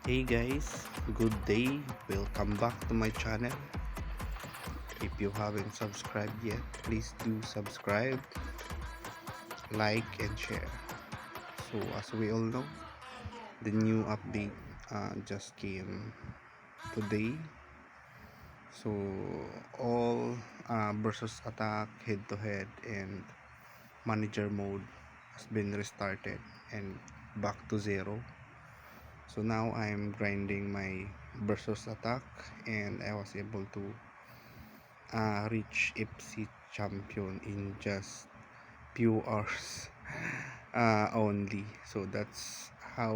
Hey guys, good day. Welcome back to my channel. If you haven't subscribed yet, please do subscribe, like, and share. So, as we all know, the new update just came today. So, all versus attack, head to head, and manager mode has been restarted and back to zero. So now I'm grinding my versus attack, and I was able to reach FC champion in just few hours only. So that's uh,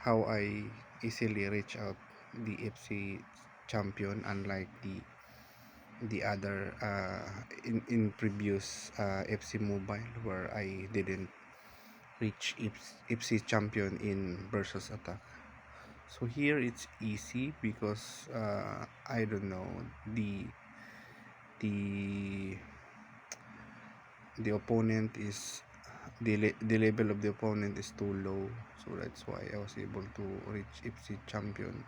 how I easily reach out the FC champion, unlike the other in previous FC Mobile, where I didn't reach FC champion in versus attack. So here it's easy because I don't know, the the opponent is the level of the opponent is too low, so that's why I was able to reach FC champion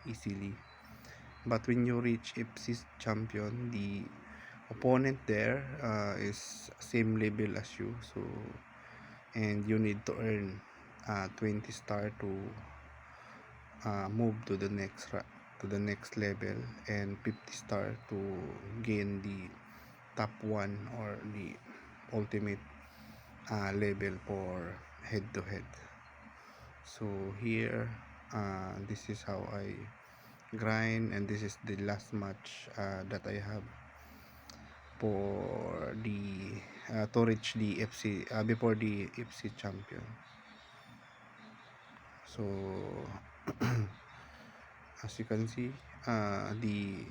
easily. But when you reach FC champion, the opponent there is same level as you, so and you need to earn 20 star to move to the next level, and 50 star to gain the top 1 or the ultimate level for head to head. So here this is how I grind, and this is the last match that I have for the to reach the FC before the FC champion. So as you can see, the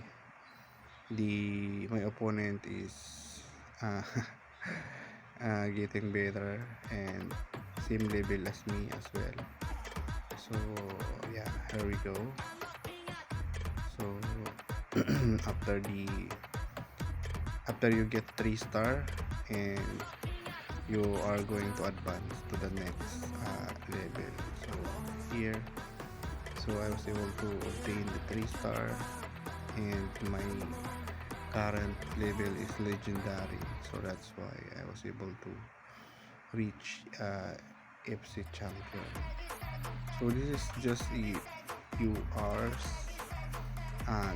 my opponent is uh, getting better and same level as me as well. So yeah, here we go. So after you get 3 star, and you are going to advance to the next level. So here, so I was able to obtain the 3 star, and my current level is legendary, so that's why I was able to reach FC champion. So this is just a few hours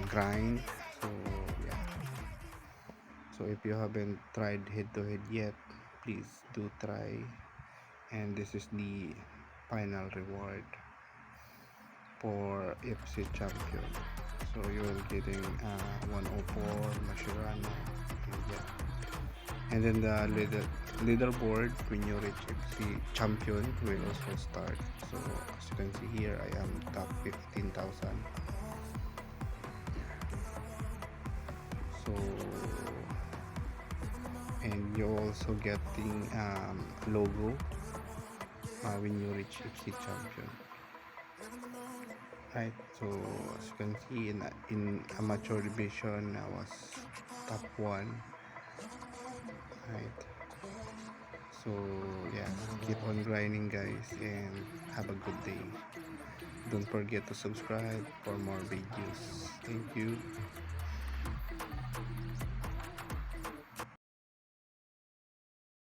grind. So yeah, so if you haven't tried head to head yet, please do try, and this is the final reward for FC champion. So you're getting 104 Mashirano, and yeah, and then the leaderboard when you reach FC champion will also start. So as you can see here, I am top 15,000. So, and you're also getting logo when you reach FC champion, right? So as you can see, in amateur division I was top 1, right? So yeah, keep on grinding guys, and have a good day. Don't forget to subscribe for more videos. Thank you.